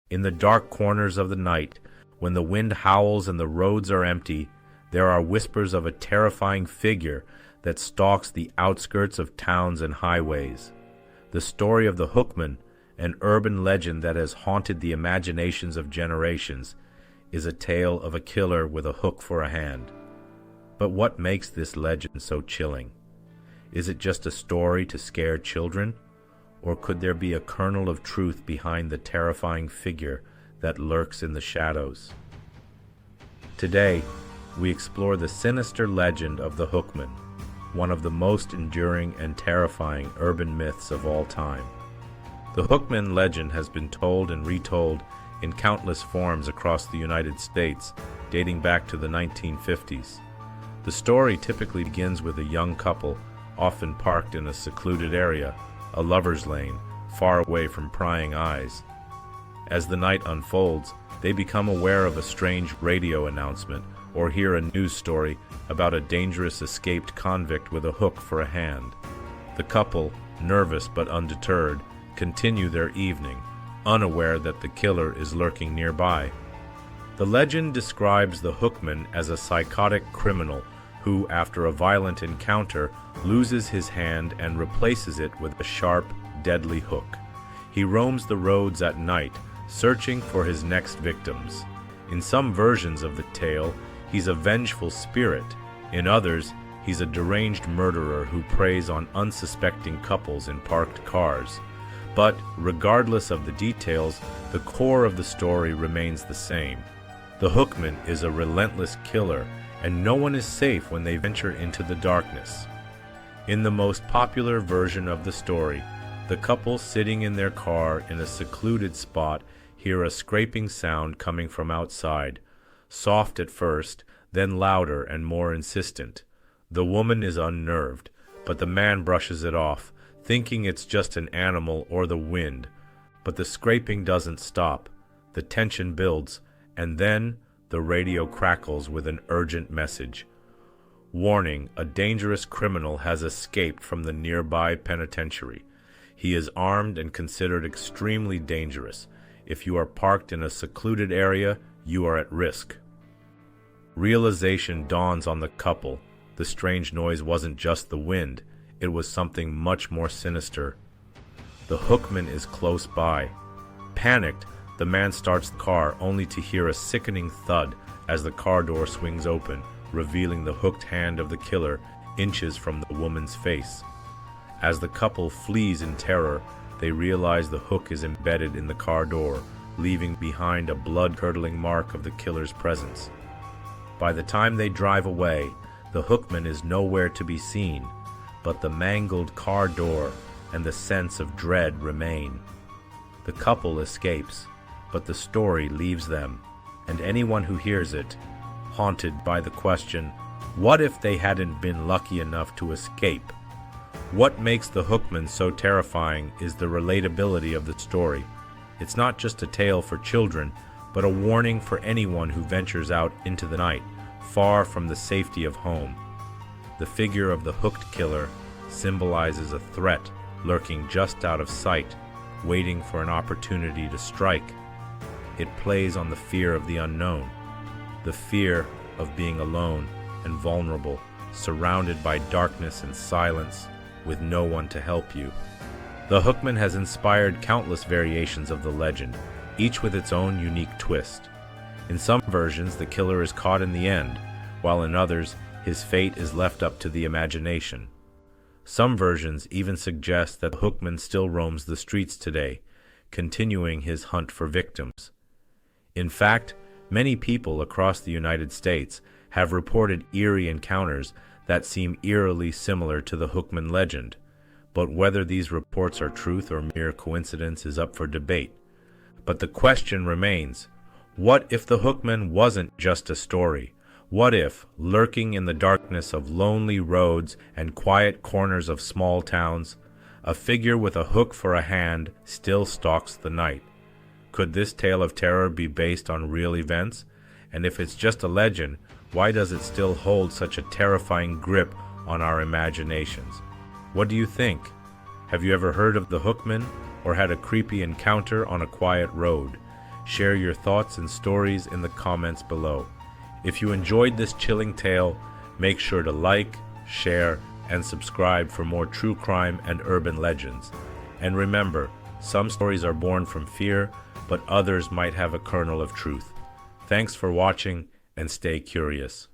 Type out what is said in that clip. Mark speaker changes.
Speaker 1: In the dark corners of the night, when the wind howls and the roads are empty, there are whispers of a terrifying figure that stalks the outskirts of towns and highways. The story of the Hookman, an urban legend that has haunted the imaginations of generations, is a tale of a killer with a hook for a hand. But what makes this legend so chilling? Is it just a story to scare children? Or could there be a kernel of truth behind the terrifying figure that lurks in the shadows? Today, we explore the sinister legend of the Hookman, one of the most enduring and terrifying urban myths of all time. The Hookman legend has been told and retold in countless forms across the United States, dating back to the 1950s. The story typically begins with a young couple, often parked in a secluded area, a lover's lane, far away from prying eyes. As the night unfolds, they become aware of a strange radio announcement or hear a news story about a dangerous escaped convict with a hook for a hand. The couple, nervous but undeterred, continue their evening, unaware that the killer is lurking nearby. The legend describes the Hookman as a psychotic criminal who, after a violent encounter, loses his hand and replaces it with a sharp, deadly hook. He roams the roads at night, searching for his next victims. In some versions of the tale, he's a vengeful spirit. In others, he's a deranged murderer who preys on unsuspecting couples in parked cars. But, regardless of the details, the core of the story remains the same. The Hookman is a relentless killer, and no one is safe when they venture into the darkness. In the most popular version of the story, the couple sitting in their car in a secluded spot hear a scraping sound coming from outside, soft at first, then louder and more insistent. The woman is unnerved, but the man brushes it off, thinking it's just an animal or the wind. But the scraping doesn't stop. The tension builds, and then the radio crackles with an urgent message. Warning, a dangerous criminal has escaped from the nearby penitentiary. He is armed and considered extremely dangerous. If you are parked in a secluded area, you are at risk. Realization dawns on the couple. The strange noise wasn't just the wind. It was something much more sinister. The Hookman is close by. Panicked, the man starts the car only to hear a sickening thud as the car door swings open, revealing the hooked hand of the killer inches from the woman's face. As the couple flees in terror, they realize the hook is embedded in the car door, leaving behind a blood-curdling mark of the killer's presence. By the time they drive away, the Hookman is nowhere to be seen, but the mangled car door and the sense of dread remain. The couple escapes, but the story leaves them, and anyone who hears it, haunted by the question, what if they hadn't been lucky enough to escape? What makes the Hookman so terrifying is the relatability of the story. It's not just a tale for children, but a warning for anyone who ventures out into the night, far from the safety of home. The figure of the hooked killer symbolizes a threat lurking just out of sight, waiting for an opportunity to strike. It plays on the fear of the unknown, the fear of being alone and vulnerable, surrounded by darkness and silence, with no one to help you. The Hookman has inspired countless variations of the legend, each with its own unique twist. In some versions, the killer is caught in the end, while in others, his fate is left up to the imagination. Some versions even suggest that the Hookman still roams the streets today, continuing his hunt for victims. In fact, many people across the United States have reported eerie encounters that seem eerily similar to the Hookman legend, but whether these reports are truth or mere coincidence is up for debate. But the question remains, what if the Hookman wasn't just a story? What if, lurking in the darkness of lonely roads and quiet corners of small towns, a figure with a hook for a hand still stalks the night? Could this tale of terror be based on real events? And if it's just a legend, why does it still hold such a terrifying grip on our imaginations? What do you think? Have you ever heard of the Hookman or had a creepy encounter on a quiet road? Share your thoughts and stories in the comments below. If you enjoyed this chilling tale, make sure to like, share, and subscribe for more true crime and urban legends. And remember, some stories are born from fear, but others might have a kernel of truth. Thanks for watching, and stay curious.